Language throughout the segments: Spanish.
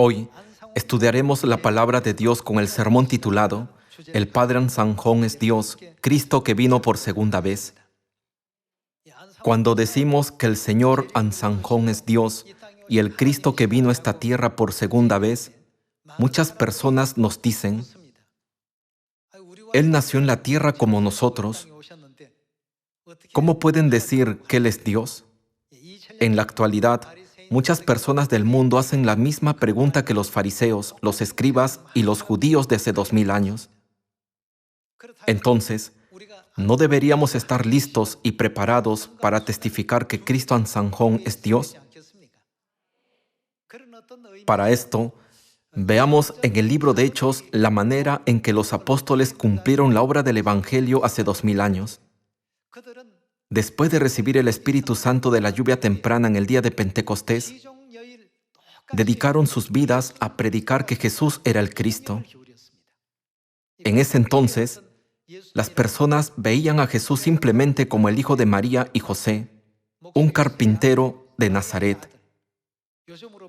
Hoy estudiaremos la palabra de Dios con el sermón titulado El Padre Ansanjón es Dios, Cristo que vino por segunda vez. Cuando decimos que el Señor Ansanjón es Dios y el Cristo que vino a esta tierra por segunda vez, muchas personas nos dicen: Él nació en la tierra como nosotros. ¿Cómo pueden decir que Él es Dios? En la actualidad, muchas personas del mundo hacen la misma pregunta que los fariseos, los escribas y los judíos de hace 2000 años. Entonces, ¿no deberíamos estar listos y preparados para testificar que Cristo Ansanjón es Dios? Para esto, veamos en el libro de Hechos la manera en que los apóstoles cumplieron la obra del Evangelio hace 2000 años. Después de recibir el Espíritu Santo de la lluvia temprana en el día de Pentecostés, dedicaron sus vidas a predicar que Jesús era el Cristo. En ese entonces, las personas veían a Jesús simplemente como el hijo de María y José, un carpintero de Nazaret.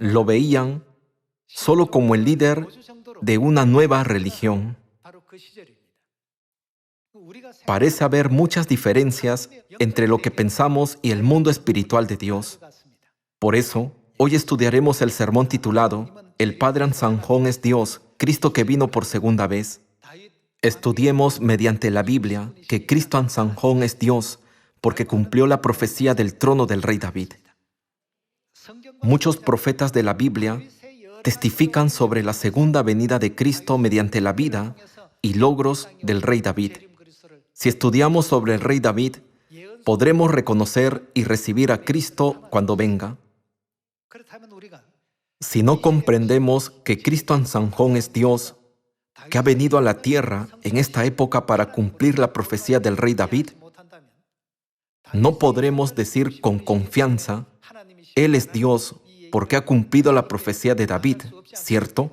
Lo veían solo como el líder de una nueva religión. Parece haber muchas diferencias entre lo que pensamos y el mundo espiritual de Dios. Por eso, hoy estudiaremos el sermón titulado El Padre Ansanjón es Dios, Cristo que vino por segunda vez. Estudiemos mediante la Biblia que Cristo Ansanjón es Dios porque cumplió la profecía del trono del rey David. Muchos profetas de la Biblia testifican sobre la segunda venida de Cristo mediante la vida y logros del rey David. Si estudiamos sobre el rey David, podremos reconocer y recibir a Cristo cuando venga. Si no comprendemos que Cristo Ansanjón es Dios, que ha venido a la tierra en esta época para cumplir la profecía del rey David, no podremos decir con confianza: Él es Dios porque ha cumplido la profecía de David, ¿cierto?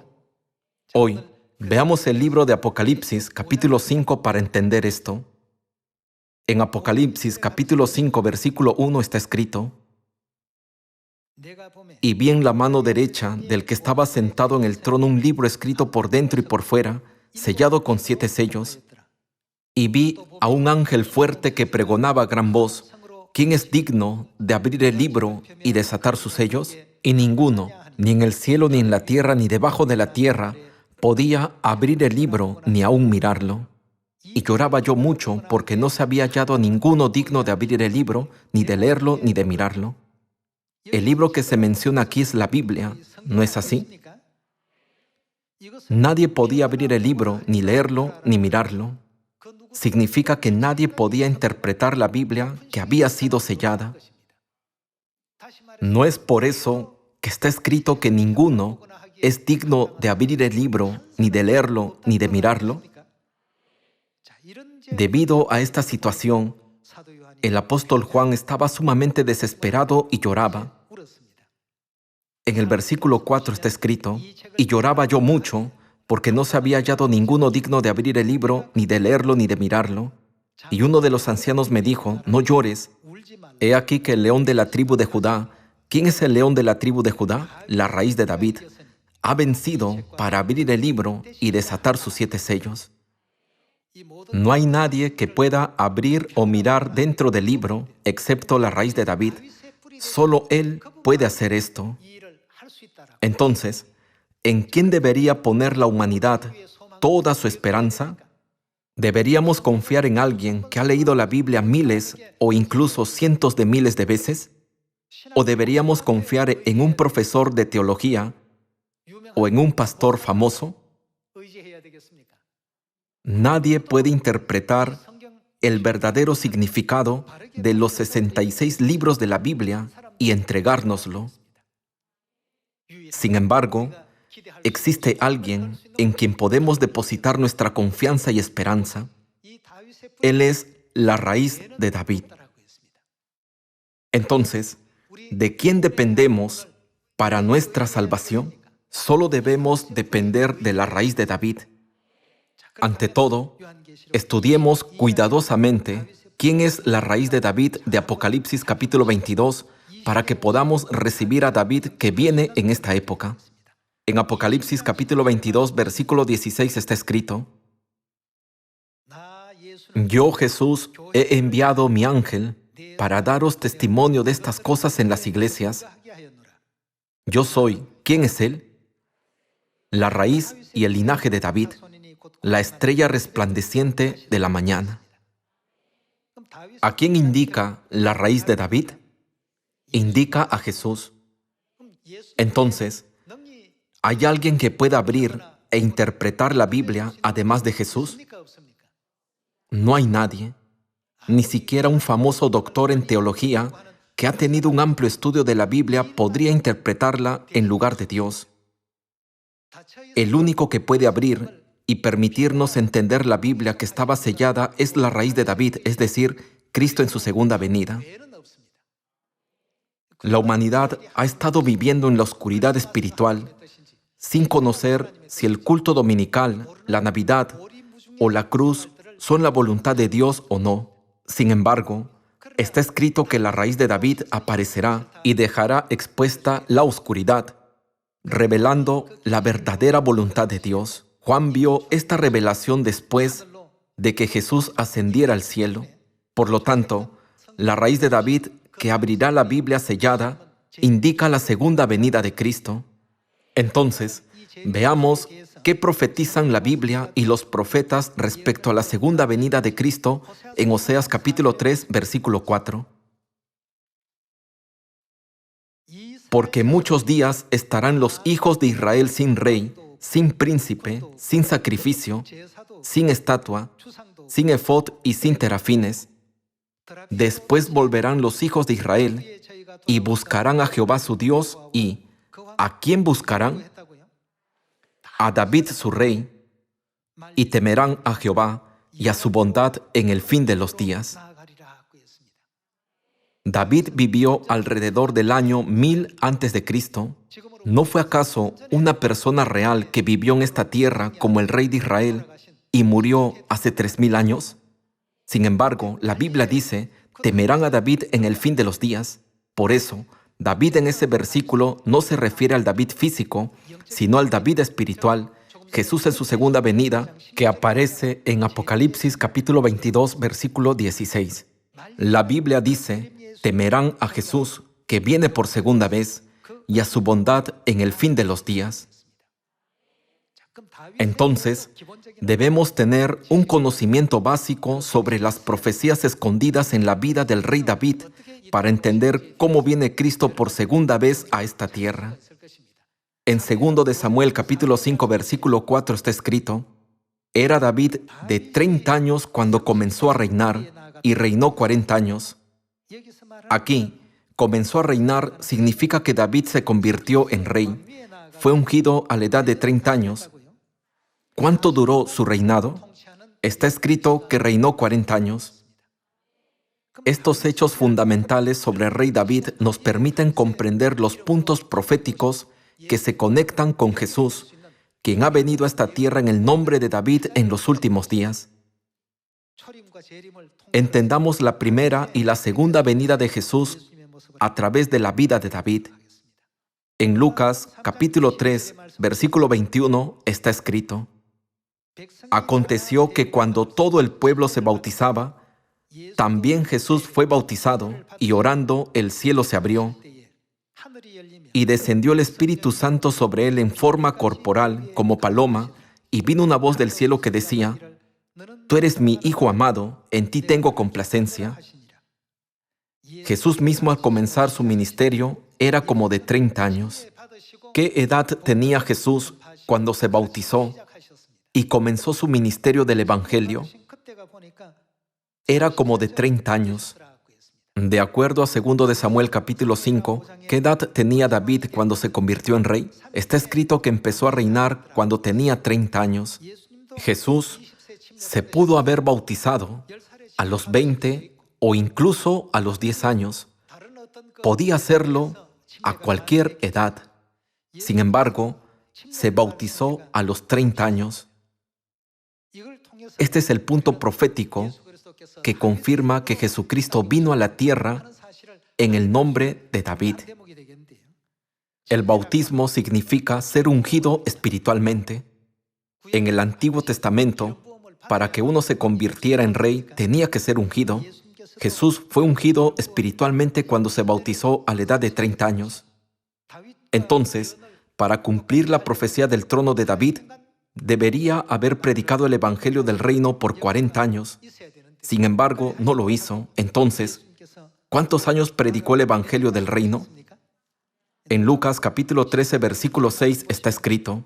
Hoy, veamos el libro de Apocalipsis, capítulo 5, para entender esto. En Apocalipsis, capítulo 5, versículo 1 está escrito: Y vi en la mano derecha del que estaba sentado en el trono un libro escrito por dentro y por fuera, sellado con 7 sellos. Y vi a un ángel fuerte que pregonaba a gran voz: ¿Quién es digno de abrir el libro y desatar sus sellos? Y ninguno, ni en el cielo, ni en la tierra, ni debajo de la tierra, podía abrir el libro ni aún mirarlo. Y lloraba yo mucho porque no se había hallado a ninguno digno de abrir el libro, ni de leerlo, ni de mirarlo. El libro que se menciona aquí es la Biblia, ¿no es así? Nadie podía abrir el libro, ni leerlo, ni mirarlo. Significa que nadie podía interpretar la Biblia que había sido sellada. ¿No es por eso que está escrito que ninguno es digno de abrir el libro, ni de leerlo, ni de mirarlo? Debido a esta situación, el apóstol Juan estaba sumamente desesperado y lloraba. En el versículo 4 está escrito: Y lloraba yo mucho, porque no se había hallado ninguno digno de abrir el libro, ni de leerlo, ni de mirarlo. Y uno de los ancianos me dijo: No llores. He aquí que el león de la tribu de Judá. ¿Quién es el león de la tribu de Judá? La raíz de David. Ha vencido para abrir el libro y desatar sus 7 sellos. No hay nadie que pueda abrir o mirar dentro del libro, excepto la raíz de David. Solo Él puede hacer esto. Entonces, ¿en quién debería poner la humanidad toda su esperanza? ¿Deberíamos confiar en alguien que ha leído la Biblia miles o incluso cientos de miles de veces? ¿O deberíamos confiar en un profesor de teología o en un pastor famoso? Nadie puede interpretar el verdadero significado de los 66 libros de la Biblia y entregárnoslo. Sin embargo, existe alguien en quien podemos depositar nuestra confianza y esperanza. Él es la raíz de David. Entonces, ¿de quién dependemos para nuestra salvación? Solo debemos depender de la raíz de David. Ante todo, estudiemos cuidadosamente quién es la raíz de David de Apocalipsis capítulo 22 para que podamos recibir a David que viene en esta época. En Apocalipsis capítulo 22, versículo 16 está escrito: Yo, Jesús, he enviado mi ángel para daros testimonio de estas cosas en las iglesias. Yo soy, ¿quién es él? La raíz y el linaje de David, la estrella resplandeciente de la mañana. ¿A quién indica la raíz de David? Indica a Jesús. Entonces, ¿hay alguien que pueda abrir e interpretar la Biblia además de Jesús? No hay nadie, ni siquiera un famoso doctor en teología que ha tenido un amplio estudio de la Biblia podría interpretarla en lugar de Dios. El único que puede abrir y permitirnos entender la Biblia que estaba sellada es la raíz de David, es decir, Cristo en su segunda venida. La humanidad ha estado viviendo en la oscuridad espiritual sin conocer si el culto dominical, la Navidad o la cruz son la voluntad de Dios o no. Sin embargo, está escrito que la raíz de David aparecerá y dejará expuesta la oscuridad, revelando la verdadera voluntad de Dios. Juan vio esta revelación después de que Jesús ascendiera al cielo. Por lo tanto, la raíz de David, que abrirá la Biblia sellada, indica la segunda venida de Cristo. Entonces, veamos qué profetizan la Biblia y los profetas respecto a la segunda venida de Cristo en Oseas capítulo 3, versículo 4. Porque muchos días estarán los hijos de Israel sin rey, sin príncipe, sin sacrificio, sin estatua, sin efod y sin terafines. Después volverán los hijos de Israel y buscarán a Jehová su Dios y ¿a quién buscarán? A David su rey, y temerán a Jehová y a su bondad en el fin de los días. David vivió alrededor del año 1000 a.C. ¿No fue acaso una persona real que vivió en esta tierra como el rey de Israel y murió hace 3000 años? Sin embargo, la Biblia dice, temerán a David en el fin de los días. Por eso, David en ese versículo no se refiere al David físico, sino al David espiritual, Jesús en su segunda venida, que aparece en Apocalipsis capítulo 22, versículo 16. La Biblia dice, temerán a Jesús, que viene por segunda vez, y a su bondad en el fin de los días. Entonces, debemos tener un conocimiento básico sobre las profecías escondidas en la vida del rey David para entender cómo viene Cristo por segunda vez a esta tierra. En 2 de Samuel capítulo 5 versículo 4 está escrito: Era David de 30 años cuando comenzó a reinar y reinó 40 años. Aquí, comenzó a reinar significa que David se convirtió en rey. Fue ungido a la edad de 30 años. ¿Cuánto duró su reinado? Está escrito que reinó 40 años. Estos hechos fundamentales sobre el rey David nos permiten comprender los puntos proféticos que se conectan con Jesús, quien ha venido a esta tierra en el nombre de David en los últimos días. Entendamos la primera y la segunda venida de Jesús a través de la vida de David. En Lucas capítulo 3, versículo 21 está escrito: Aconteció que cuando todo el pueblo se bautizaba, también Jesús fue bautizado, y orando el cielo se abrió, y descendió el Espíritu Santo sobre él en forma corporal, como paloma, y vino una voz del cielo que decía: Tú eres mi Hijo amado, en ti tengo complacencia. Jesús mismo al comenzar su ministerio era como de 30 años. ¿Qué edad tenía Jesús cuando se bautizó y comenzó su ministerio del Evangelio? Era como de 30 años. De acuerdo a 2 de Samuel capítulo 5, ¿qué edad tenía David cuando se convirtió en rey? Está escrito que empezó a reinar cuando tenía 30 años. Jesús se pudo haber bautizado a los 20 o incluso a los 10 años. Podía hacerlo a cualquier edad. Sin embargo, se bautizó a los 30 años. Este es el punto profético que confirma que Jesucristo vino a la tierra en el nombre de David. El bautismo significa ser ungido espiritualmente. En el Antiguo Testamento, para que uno se convirtiera en rey, tenía que ser ungido. Jesús fue ungido espiritualmente cuando se bautizó a la edad de 30 años. Entonces, para cumplir la profecía del trono de David, debería haber predicado el Evangelio del Reino por 40 años. Sin embargo, no lo hizo. Entonces, ¿cuántos años predicó el Evangelio del Reino? En Lucas capítulo 13, versículo 6 está escrito: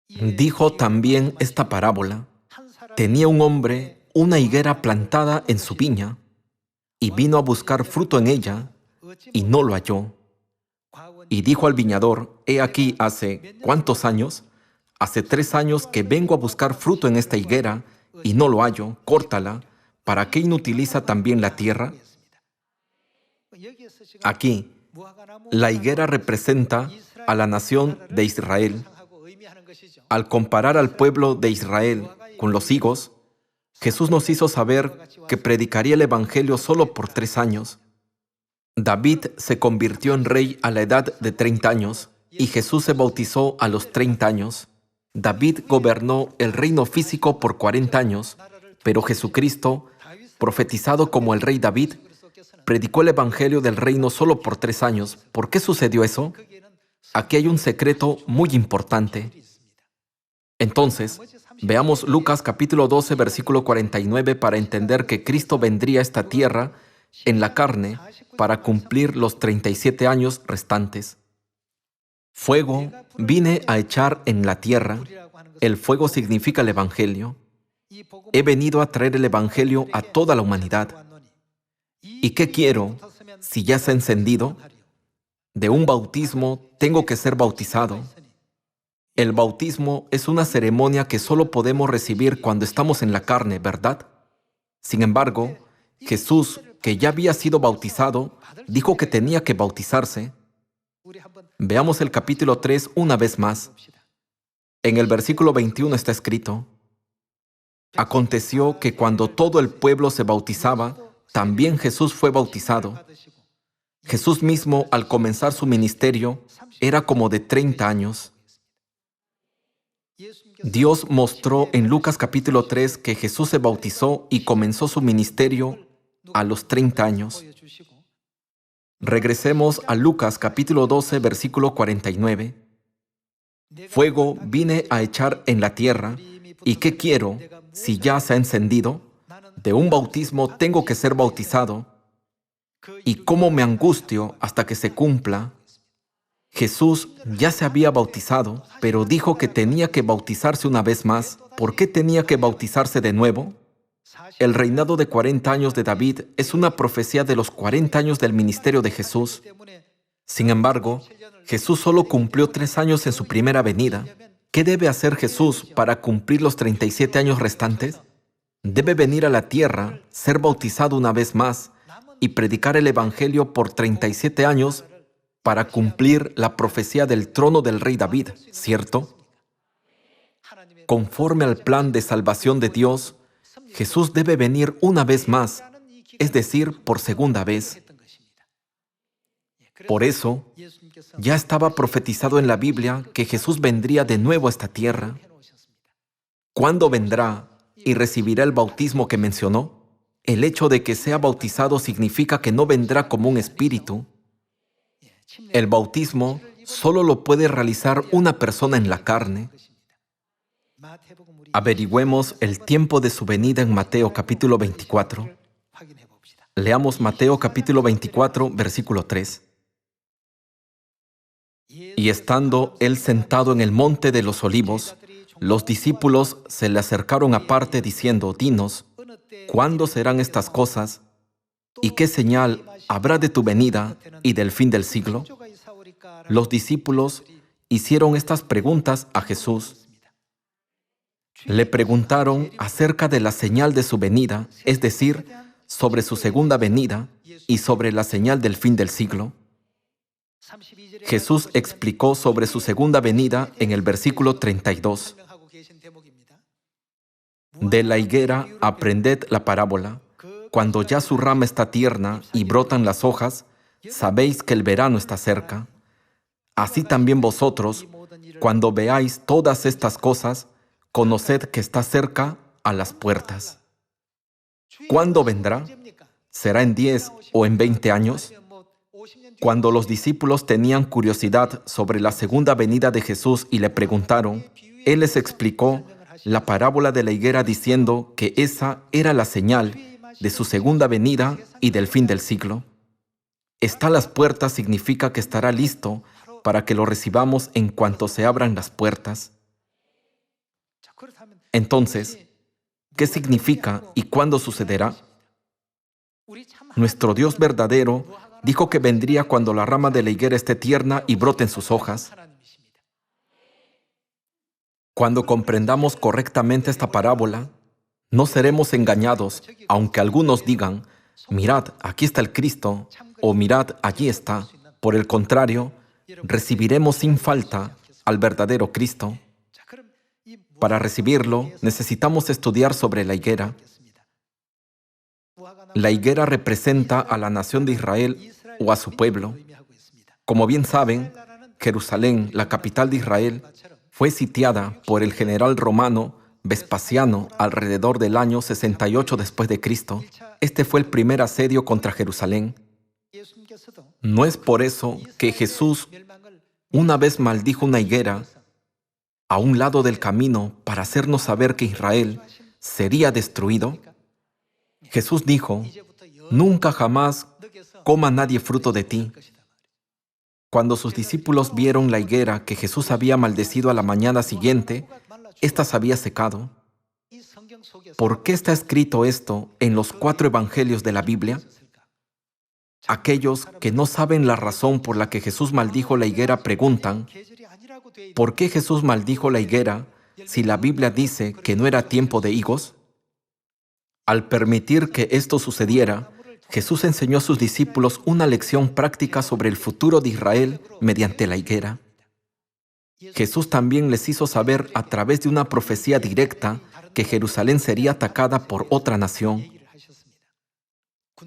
dijo también esta parábola: tenía un hombre una higuera plantada en su viña, y vino a buscar fruto en ella, y no lo halló. Y dijo al viñador: he aquí, ¿hace cuántos años? Hace 3 años que vengo a buscar fruto en esta higuera, y no lo hallo. Córtala. ¿Para qué inutiliza también la tierra? Aquí, la higuera representa a la nación de Israel. Al comparar al pueblo de Israel con los higos, Jesús nos hizo saber que predicaría el Evangelio solo por 3 años. David se convirtió en rey a la edad de 30 años y Jesús se bautizó a los 30 años. David gobernó el reino físico por 40 años, pero Jesucristo, profetizado como el rey David, predicó el Evangelio del reino solo por 3 años. ¿Por qué sucedió eso? Aquí hay un secreto muy importante. Entonces, veamos Lucas capítulo 12, versículo 49 para entender que Cristo vendría a esta tierra en la carne para cumplir los 37 años restantes. Fuego vine a echar en la tierra. El fuego significa el Evangelio. He venido a traer el Evangelio a toda la humanidad. ¿Y qué quiero si ya se ha encendido? De un bautismo tengo que ser bautizado. El bautismo es una ceremonia que solo podemos recibir cuando estamos en la carne, ¿verdad? Sin embargo, Jesús, que ya había sido bautizado, dijo que tenía que bautizarse. Veamos el capítulo 3 una vez más. En el versículo 21 está escrito: aconteció que cuando todo el pueblo se bautizaba, también Jesús fue bautizado. Jesús mismo, al comenzar su ministerio, era como de 30 años. Dios mostró en Lucas capítulo 3 que Jesús se bautizó y comenzó su ministerio a los 30 años. Regresemos a Lucas capítulo 12, versículo 49. Fuego vine a echar en la tierra, ¿y qué quiero si ya se ha encendido? De un bautismo tengo que ser bautizado, y cómo me angustio hasta que se cumpla. Jesús ya se había bautizado, pero dijo que tenía que bautizarse una vez más. ¿Por qué tenía que bautizarse de nuevo? El reinado de 40 años de David es una profecía de los 40 años del ministerio de Jesús. Sin embargo, Jesús solo cumplió 3 años en su primera venida. ¿Qué debe hacer Jesús para cumplir los 37 años restantes? Debe venir a la tierra, ser bautizado una vez más y predicar el Evangelio por 37 años para cumplir la profecía del trono del rey David, ¿cierto? Conforme al plan de salvación de Dios, Jesús debe venir una vez más, es decir, por segunda vez. Por eso, ya estaba profetizado en la Biblia que Jesús vendría de nuevo a esta tierra. ¿Cuándo vendrá y recibirá el bautismo que mencionó? El hecho de que sea bautizado significa que no vendrá como un espíritu. El bautismo solo lo puede realizar una persona en la carne. Averigüemos el tiempo de su venida en Mateo capítulo 24. Leamos Mateo capítulo 24, versículo 3. Y estando él sentado en el monte de los olivos, los discípulos se le acercaron aparte diciendo: dinos, ¿cuándo serán estas cosas? ¿Y qué señal habrá de tu venida y del fin del siglo? Los discípulos hicieron estas preguntas a Jesús. Le preguntaron acerca de la señal de su venida, es decir, sobre su segunda venida y sobre la señal del fin del siglo. Jesús explicó sobre su segunda venida en el versículo 32. De la higuera aprended la parábola. Cuando ya su rama está tierna y brotan las hojas, Sabéis que el verano está cerca. Así también vosotros, cuando veáis todas estas cosas, conoced que está cerca a las puertas. ¿Cuándo vendrá? ¿Será en 10 o en 20 años? Cuando los discípulos tenían curiosidad sobre la segunda venida de Jesús y le preguntaron, Él les explicó la parábola de la higuera diciendo que esa era la señal de su segunda venida y del fin del siglo. Está a las puertas significa que estará listo para que lo recibamos en cuanto se abran las puertas. Entonces, ¿qué significa y cuándo sucederá? Nuestro Dios verdadero dijo que vendría cuando la rama de la higuera esté tierna y broten sus hojas. Cuando comprendamos correctamente esta parábola, no seremos engañados, aunque algunos digan, mirad, aquí está el Cristo, o mirad, allí está. Por el contrario, recibiremos sin falta al verdadero Cristo. Para recibirlo, necesitamos estudiar sobre la higuera. La higuera representa a la nación de Israel o a su pueblo. Como bien saben, Jerusalén, la capital de Israel, fue sitiada por el general romano Vespasiano alrededor del año 68 después de Cristo. Este fue el primer asedio contra Jerusalén. No es por eso que Jesús una vez maldijo una higuera a un lado del camino para hacernos saber que Israel sería destruido. Jesús dijo, nunca jamás coma nadie fruto de ti. Cuando sus discípulos vieron la higuera que Jesús había maldecido a la mañana siguiente, ésta se había secado. ¿Por qué está escrito esto en los 4 evangelios de la Biblia? Aquellos que no saben la razón por la que Jesús maldijo la higuera preguntan, ¿por qué Jesús maldijo la higuera si la Biblia dice que no era tiempo de higos? Al permitir que esto sucediera, Jesús enseñó a sus discípulos una lección práctica sobre el futuro de Israel mediante la higuera. Jesús también les hizo saber a través de una profecía directa que Jerusalén sería atacada por otra nación.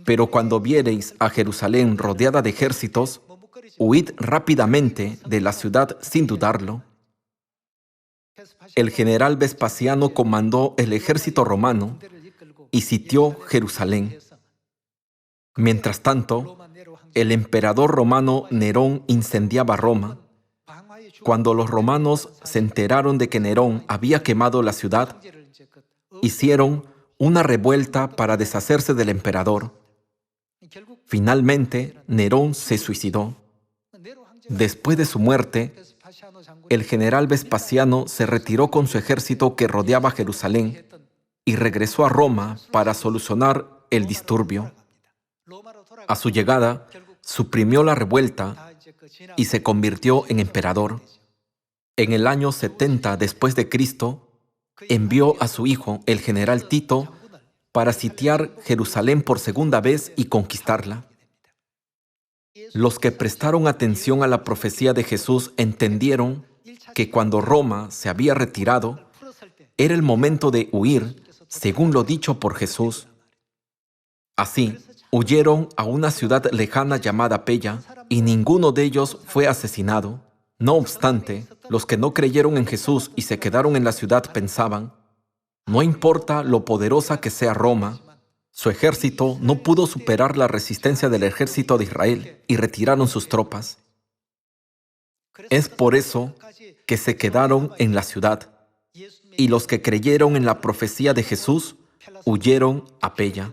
Pero cuando viereis a Jerusalén rodeada de ejércitos, huid rápidamente de la ciudad sin dudarlo. El general Vespasiano comandó el ejército romano y sitió Jerusalén. Mientras tanto, el emperador romano Nerón incendiaba Roma. Cuando los romanos se enteraron de que Nerón había quemado la ciudad, hicieron una revuelta para deshacerse del emperador. Finalmente, Nerón se suicidó. Después de su muerte, el general Vespasiano se retiró con su ejército que rodeaba Jerusalén y regresó a Roma para solucionar el disturbio. A su llegada, suprimió la revuelta y se convirtió en emperador. En el año 70 después de Cristo, envió a su hijo, el general Tito, para sitiar Jerusalén por segunda vez y conquistarla. Los que prestaron atención a la profecía de Jesús entendieron que cuando Roma se había retirado, era el momento de huir, según lo dicho por Jesús. Así, huyeron a una ciudad lejana llamada Pella, y ninguno de ellos fue asesinado. No obstante, los que no creyeron en Jesús y se quedaron en la ciudad pensaban, no importa lo poderosa que sea Roma, su ejército no pudo superar la resistencia del ejército de Israel y retiraron sus tropas. Es por eso que se quedaron en la ciudad, y los que creyeron en la profecía de Jesús huyeron a Pella.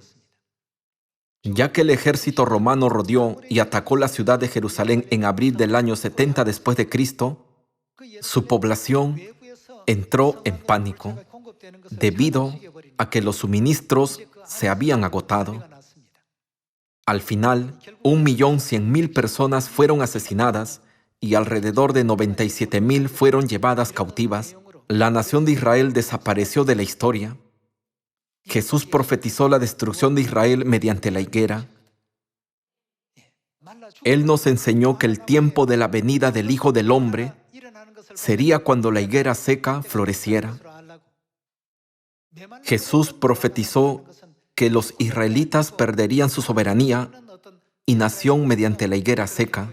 Ya que el ejército romano rodeó y atacó la ciudad de Jerusalén en abril del año 70 después de Cristo, su población entró en pánico debido a que los suministros se habían agotado. Al final, 1.100.000 personas fueron asesinadas y alrededor de 97.000 fueron llevadas cautivas. La nación de Israel desapareció de la historia. Jesús profetizó la destrucción de Israel mediante la higuera. Él nos enseñó que el tiempo de la venida del Hijo del Hombre sería cuando la higuera seca floreciera. Jesús profetizó que los israelitas perderían su soberanía y nación mediante la higuera seca,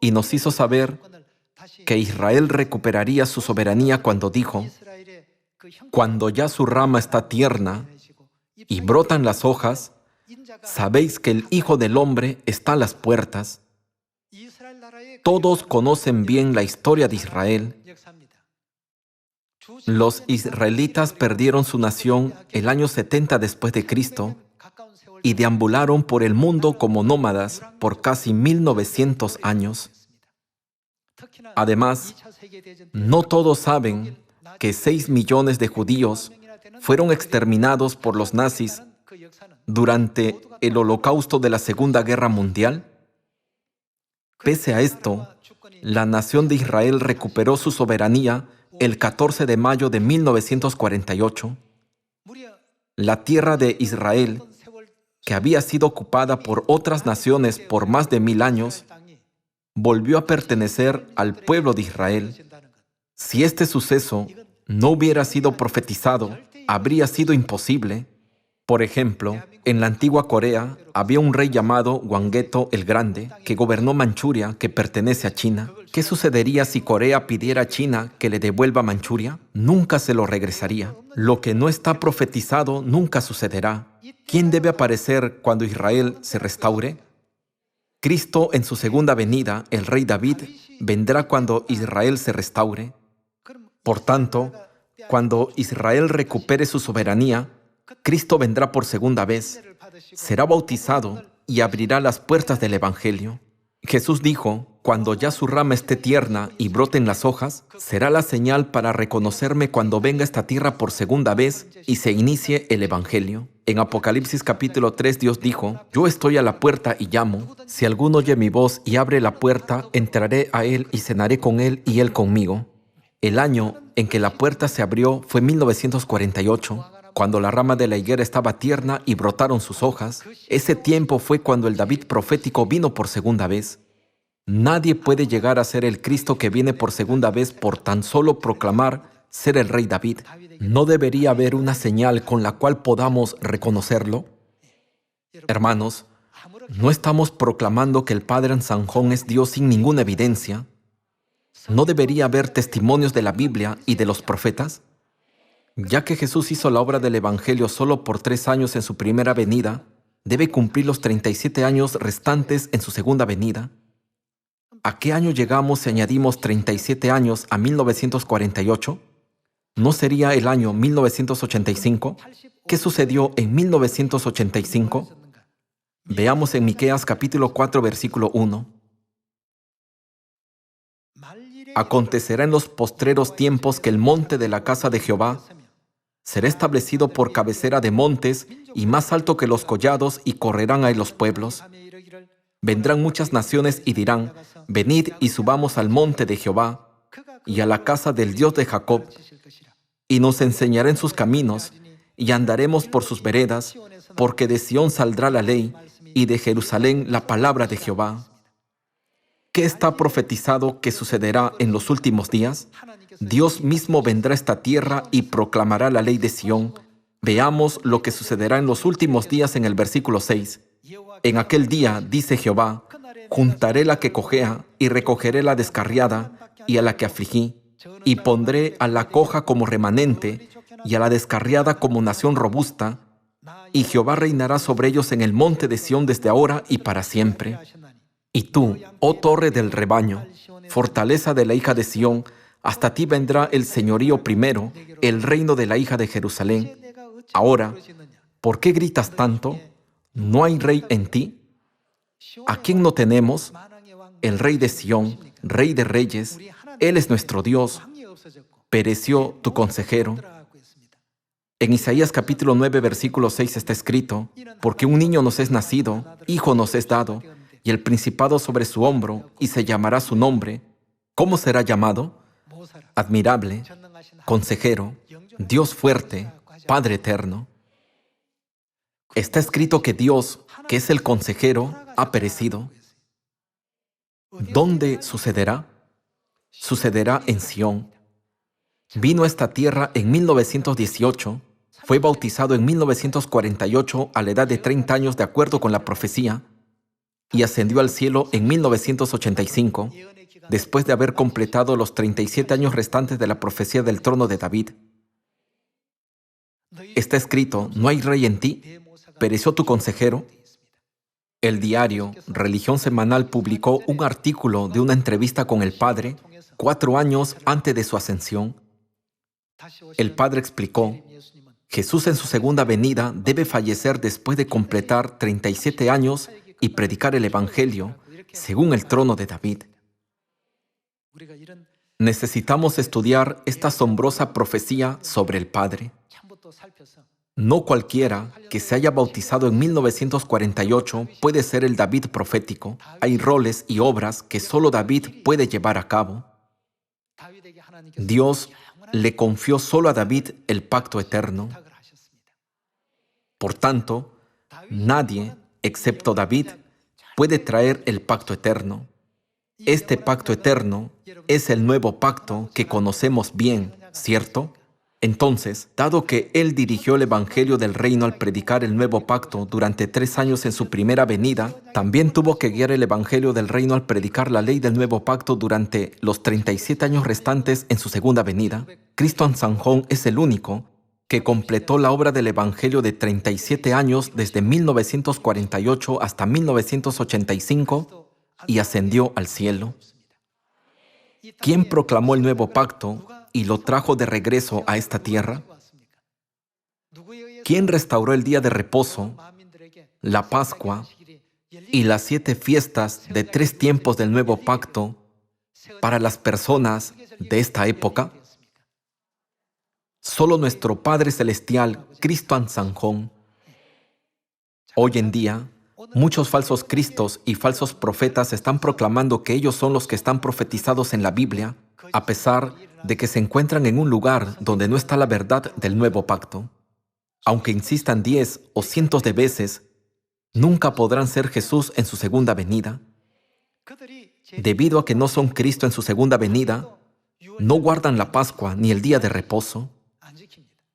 y nos hizo saber que Israel recuperaría su soberanía cuando dijo: cuando ya su rama está tierna y brotan las hojas, sabéis que el Hijo del Hombre está a las puertas. Todos conocen bien la historia de Israel. Los israelitas perdieron su nación el año 70 después de Cristo y deambularon por el mundo como nómadas por casi 1900 años. Además, no todos saben que 6 millones de judíos fueron exterminados por los nazis durante el Holocausto de la Segunda Guerra Mundial. Pese a esto, la nación de Israel recuperó su soberanía el 14 de mayo de 1948. La tierra de Israel, que había sido ocupada por otras naciones por más de 1000 años, volvió a pertenecer al pueblo de Israel. Si este suceso no hubiera sido profetizado, habría sido imposible. Por ejemplo, en la antigua Corea había un rey llamado Gwanggaeto el Grande que gobernó Manchuria, que pertenece a China. ¿Qué sucedería si Corea pidiera a China que le devuelva Manchuria? Nunca se lo regresaría. Lo que no está profetizado nunca sucederá. ¿Quién debe aparecer cuando Israel se restaure? Cristo en su segunda venida, el rey David, vendrá cuando Israel se restaure. Por tanto, cuando Israel recupere su soberanía, Cristo vendrá por segunda vez, será bautizado y abrirá las puertas del Evangelio. Jesús dijo: cuando ya su rama esté tierna y broten las hojas, será la señal para reconocerme cuando venga a esta tierra por segunda vez y se inicie el Evangelio. En Apocalipsis capítulo 3, Dios dijo: yo estoy a la puerta y llamo. Si alguno oye mi voz y abre la puerta, entraré a él y cenaré con él y él conmigo. El año en que la puerta se abrió fue 1948. Cuando la rama de la higuera estaba tierna y brotaron sus hojas. Ese tiempo fue cuando el David profético vino por segunda vez. Nadie puede llegar a ser el Cristo que viene por segunda vez por tan solo proclamar ser el rey David. ¿No debería haber una señal con la cual podamos reconocerlo? Hermanos, ¿no estamos proclamando que el Padre Sanjón es Dios sin ninguna evidencia? ¿No debería haber testimonios de la Biblia y de los profetas? Ya que Jesús hizo la obra del Evangelio solo por 3 años en su primera venida, debe cumplir los 37 años restantes en su segunda venida. ¿A qué año llegamos si añadimos 37 años a 1948? ¿No sería el año 1985? ¿Qué sucedió en 1985? Veamos en Miqueas capítulo 4, versículo 1. Acontecerá en los postreros tiempos que el monte de la casa de Jehová será establecido por cabecera de montes y más alto que los collados, y correrán a él los pueblos. Vendrán muchas naciones y dirán: venid y subamos al monte de Jehová y a la casa del Dios de Jacob, y nos enseñará en sus caminos, y andaremos por sus veredas, porque de Sión saldrá la ley, y de Jerusalén la palabra de Jehová. ¿Qué está profetizado que sucederá en los últimos días? Dios mismo vendrá a esta tierra y proclamará la ley de Sión. Veamos lo que sucederá en los últimos días en el versículo 6. En aquel día, dice Jehová, juntaré la que cojea y recogeré la descarriada y a la que afligí, y pondré a la coja como remanente y a la descarriada como nación robusta, y Jehová reinará sobre ellos en el monte de Sión desde ahora y para siempre. Y tú, oh torre del rebaño, fortaleza de la hija de Sión, hasta ti vendrá el señorío primero, el reino de la hija de Jerusalén. Ahora, ¿por qué gritas tanto? ¿No hay rey en ti? ¿A quién no tenemos? El rey de Sión, rey de reyes. Él es nuestro Dios. Pereció tu consejero. En Isaías capítulo 9, versículo 6 está escrito: porque un niño nos es nacido, hijo nos es dado, y el principado sobre su hombro, y se llamará su nombre. ¿Cómo será llamado? Admirable, consejero, Dios fuerte, Padre eterno. Está escrito que Dios, que es el consejero, ha perecido. ¿Dónde sucederá? Sucederá en Sión. Vino a esta tierra en 1918. Fue bautizado en 1948 a la edad de 30 años de acuerdo con la profecía y ascendió al cielo en 1985, después de haber completado los 37 años restantes de la profecía del trono de David. Está escrito: no hay rey en ti, pereció tu consejero. El diario Religión Semanal publicó un artículo de una entrevista con el Padre 4 años antes de su ascensión. El Padre explicó: Jesús en su segunda venida debe fallecer después de completar 37 años y predicar el Evangelio según el trono de David. Necesitamos estudiar esta asombrosa profecía sobre el Padre. No cualquiera que se haya bautizado en 1948 puede ser el David profético. Hay roles y obras que solo David puede llevar a cabo. Dios le confió solo a David el pacto eterno. Por tanto, nadie, excepto David, puede traer el pacto eterno. Este pacto eterno es el nuevo pacto que conocemos bien, ¿cierto? Entonces, dado que Él dirigió el Evangelio del Reino al predicar el nuevo pacto durante 3 años en su primera venida, también tuvo que guiar el Evangelio del Reino al predicar la ley del nuevo pacto durante los 37 años restantes en su segunda venida. Cristo Ahnsahnghong es el único que completó la obra del Evangelio de 37 años desde 1948 hasta 1985 y ascendió al cielo. ¿Quién proclamó el nuevo pacto y lo trajo de regreso a esta tierra? ¿Quién restauró el día de reposo, la Pascua y las 7 fiestas de 3 tiempos del nuevo pacto para las personas de esta época? Solo nuestro Padre Celestial, Cristo Ahnsahnghong. Hoy en día, muchos falsos cristos y falsos profetas están proclamando que ellos son los que están profetizados en la Biblia, a pesar de que se encuentran en un lugar donde no está la verdad del nuevo pacto. Aunque insistan 10 o cientos de veces, nunca podrán ser Jesús en su segunda venida. Debido a que no son Cristo en su segunda venida, no guardan la Pascua ni el día de reposo.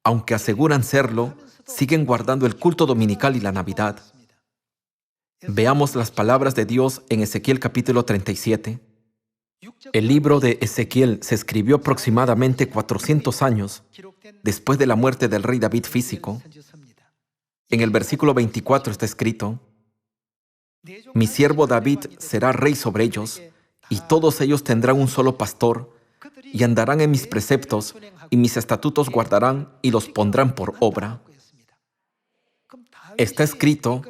Aunque aseguran serlo, siguen guardando el culto dominical y la Navidad. Veamos las palabras de Dios en Ezequiel capítulo 37. El libro de Ezequiel se escribió aproximadamente 400 años después de la muerte del rey David físico. En el versículo 24 está escrito: Mi siervo David será rey sobre ellos, y todos ellos tendrán un solo pastor, y andarán en mis preceptos, y mis estatutos guardarán y los pondrán por obra. Está escrito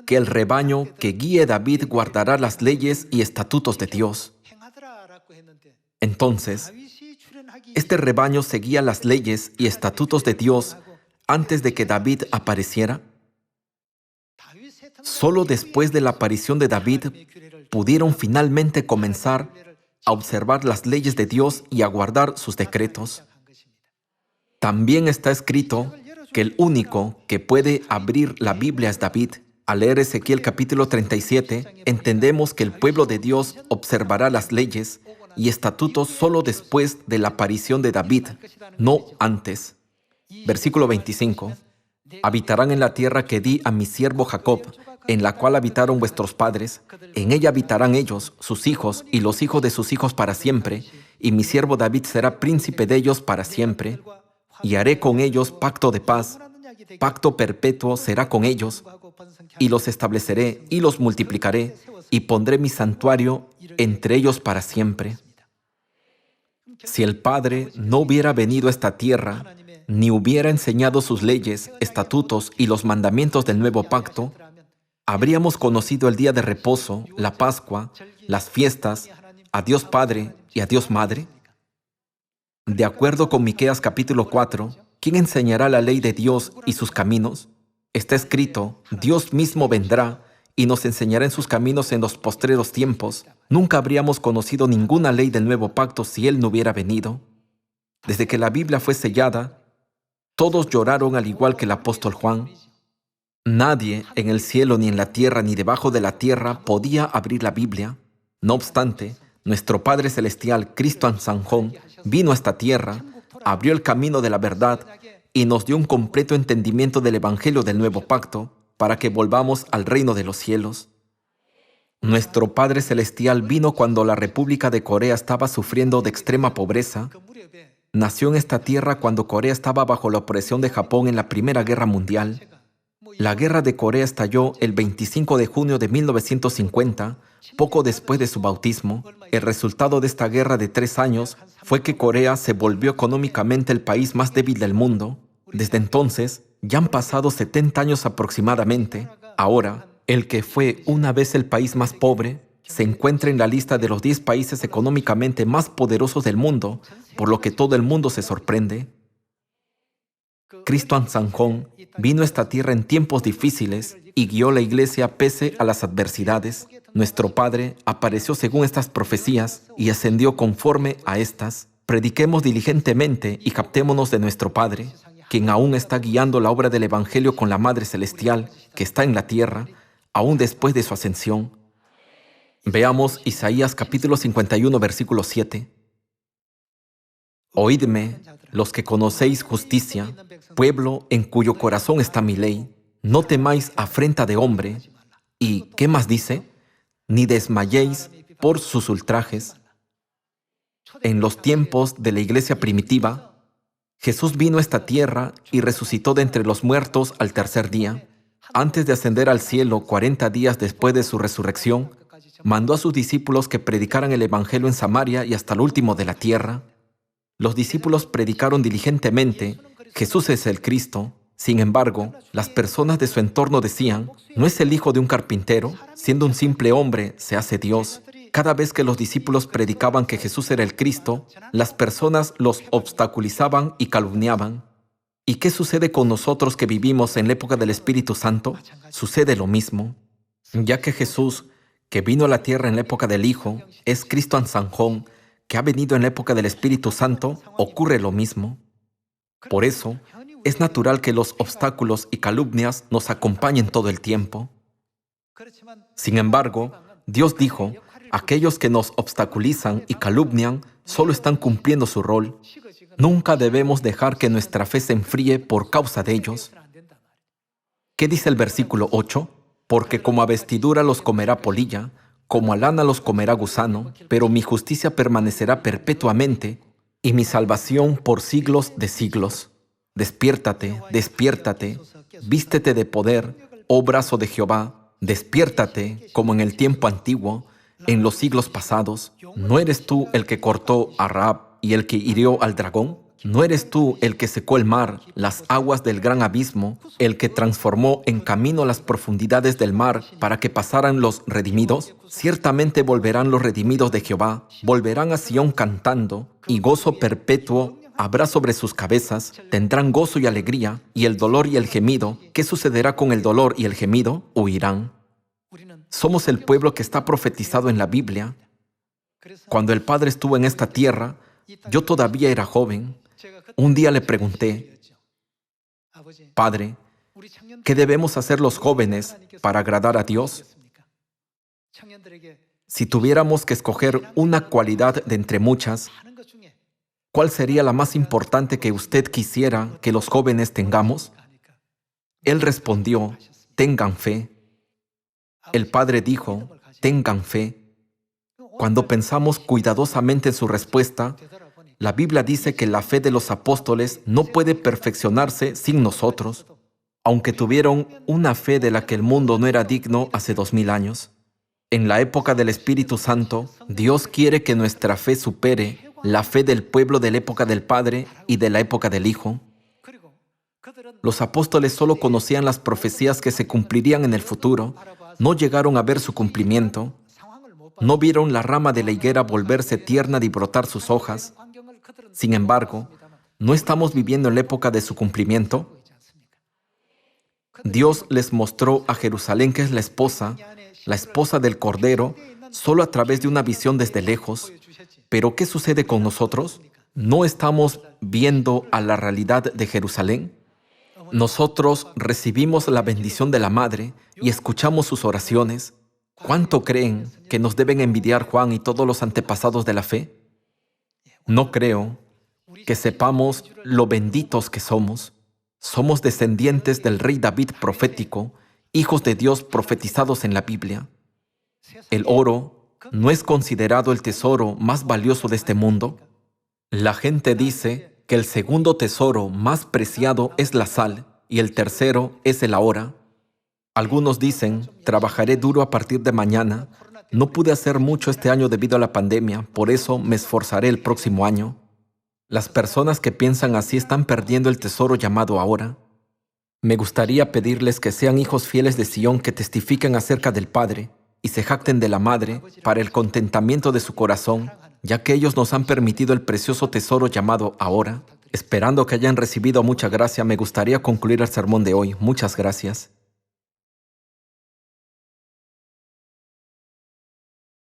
que el rebaño que guíe David guardará las leyes y estatutos de Dios. Entonces, este rebaño seguía las leyes y estatutos de Dios antes de que David apareciera. Solo después de la aparición de David pudieron finalmente comenzar a observar las leyes de Dios y a guardar sus decretos. También está escrito que el único que puede abrir la Biblia es David. Al leer Ezequiel capítulo 37, entendemos que el pueblo de Dios observará las leyes y estatutos solo después de la aparición de David, no antes. Versículo 25. Habitarán en la tierra que di a mi siervo Jacob, en la cual habitaron vuestros padres. En ella habitarán ellos, sus hijos y los hijos de sus hijos para siempre, y mi siervo David será príncipe de ellos para siempre. Y haré con ellos pacto de paz, pacto perpetuo será con ellos, y los estableceré y los multiplicaré, y pondré mi santuario entre ellos para siempre. Si el Padre no hubiera venido a esta tierra, ni hubiera enseñado sus leyes, estatutos y los mandamientos del nuevo pacto, habríamos conocido el día de reposo, la Pascua, las fiestas, a Dios Padre y a Dios Madre. De acuerdo con Miqueas capítulo 4, ¿quién enseñará la ley de Dios y sus caminos? Está escrito: Dios mismo vendrá y nos enseñará en sus caminos en los postreros tiempos. Nunca habríamos conocido ninguna ley del nuevo pacto si Él no hubiera venido. Desde que la Biblia fue sellada, todos lloraron al igual que el apóstol Juan. Nadie en el cielo, ni en la tierra, ni debajo de la tierra podía abrir la Biblia. No obstante, nuestro Padre Celestial, Cristo Ahnsahnghong, vino a esta tierra, abrió el camino de la verdad y nos dio un completo entendimiento del Evangelio del Nuevo Pacto para que volvamos al reino de los cielos. Nuestro Padre Celestial vino cuando la República de Corea estaba sufriendo de extrema pobreza. Nació en esta tierra cuando Corea estaba bajo la opresión de Japón en la Primera Guerra Mundial. La Guerra de Corea estalló el 25 de junio de 1950, poco después de su bautismo. El resultado de esta guerra de 3 años fue que Corea se volvió económicamente el país más débil del mundo. Desde entonces, ya han pasado 70 años aproximadamente. Ahora, el que fue una vez el país más pobre se encuentra en la lista de los 10 países económicamente más poderosos del mundo, por lo que todo el mundo se sorprende. Cristo Ancsanjón vino a esta tierra en tiempos difíciles y guió la iglesia pese a las adversidades. Nuestro Padre apareció según estas profecías y ascendió conforme a estas. Prediquemos diligentemente y captémonos de nuestro Padre, quien aún está guiando la obra del Evangelio con la Madre Celestial que está en la tierra, aún después de su ascensión. Veamos Isaías capítulo 51, versículo 7. Oídme, los que conocéis justicia, pueblo en cuyo corazón está mi ley. No temáis afrenta de hombre. ¿Y qué más dice? Ni desmayéis por sus ultrajes. En los tiempos de la iglesia primitiva, Jesús vino a esta tierra y resucitó de entre los muertos al tercer día. Antes de ascender al cielo 40 días después de su resurrección, mandó a sus discípulos que predicaran el Evangelio en Samaria y hasta el último de la tierra. Los discípulos predicaron diligentemente: Jesús es el Cristo. Sin embargo, las personas de su entorno decían: ¿no es el hijo de un carpintero? Siendo un simple hombre, se hace Dios. Cada vez que los discípulos predicaban que Jesús era el Cristo, las personas los obstaculizaban y calumniaban. ¿Y qué sucede con nosotros que vivimos en la época del Espíritu Santo? Sucede lo mismo. Ya que Jesús, que vino a la tierra en la época del Hijo, es Cristo Ancsanjón, que ha venido en la época del Espíritu Santo, ocurre lo mismo. Por eso, es natural que los obstáculos y calumnias nos acompañen todo el tiempo. Sin embargo, Dios dijo: aquellos que nos obstaculizan y calumnian solo están cumpliendo su rol. Nunca debemos dejar que nuestra fe se enfríe por causa de ellos. ¿Qué dice el versículo 8? Porque como a vestidura los comerá polilla, como a lana los comerá gusano, pero mi justicia permanecerá perpetuamente y mi salvación por siglos de siglos. Despiértate, despiértate, vístete de poder, oh brazo de Jehová, despiértate como en el tiempo antiguo, en los siglos pasados. ¿No eres tú el que cortó a Rahab y el que hirió al dragón? ¿No eres tú el que secó el mar, las aguas del gran abismo, el que transformó en camino las profundidades del mar para que pasaran los redimidos? Ciertamente volverán los redimidos de Jehová, volverán a Sión cantando, y gozo perpetuo habrá sobre sus cabezas, tendrán gozo y alegría, y el dolor y el gemido. ¿Qué sucederá con el dolor y el gemido? Huirán. Somos el pueblo que está profetizado en la Biblia. Cuando el Padre estuvo en esta tierra, yo todavía era joven. Un día le pregunté: Padre, ¿qué debemos hacer los jóvenes para agradar a Dios? Si tuviéramos que escoger una cualidad de entre muchas, ¿cuál sería la más importante que usted quisiera que los jóvenes tengamos? Él respondió: tengan fe. El Padre dijo: tengan fe. Cuando pensamos cuidadosamente en su respuesta, la Biblia dice que la fe de los apóstoles no puede perfeccionarse sin nosotros, aunque tuvieron una fe de la que el mundo no era digno hace 2000 años. En la época del Espíritu Santo, Dios quiere que nuestra fe supere la fe del pueblo de la época del Padre y de la época del Hijo. Los apóstoles solo conocían las profecías que se cumplirían en el futuro, no llegaron a ver su cumplimiento, no vieron la rama de la higuera volverse tierna y brotar sus hojas. Sin embargo, ¿no estamos viviendo en la época de su cumplimiento? Dios les mostró a Jerusalén que es la esposa del Cordero, solo a través de una visión desde lejos. Pero ¿qué sucede con nosotros? ¿No estamos viendo a la realidad de Jerusalén? Nosotros recibimos la bendición de la Madre y escuchamos sus oraciones. ¿Cuánto creen que nos deben envidiar Juan y todos los antepasados de la fe? No creo que sepamos lo benditos que somos. Somos descendientes del rey David profético, hijos de Dios profetizados en la Biblia. ¿El oro no es considerado el tesoro más valioso de este mundo? La gente dice que el segundo tesoro más preciado es la sal y el tercero es el ahora. Algunos dicen, trabajaré duro a partir de mañana. No pude hacer mucho este año debido a la pandemia, por eso me esforzaré el próximo año. Las personas que piensan así están perdiendo el tesoro llamado ahora. Me gustaría pedirles que sean hijos fieles de Sión que testifiquen acerca del Padre y se jacten de la Madre para el contentamiento de su corazón, ya que ellos nos han permitido el precioso tesoro llamado ahora. Esperando que hayan recibido mucha gracia, me gustaría concluir el sermón de hoy. Muchas gracias.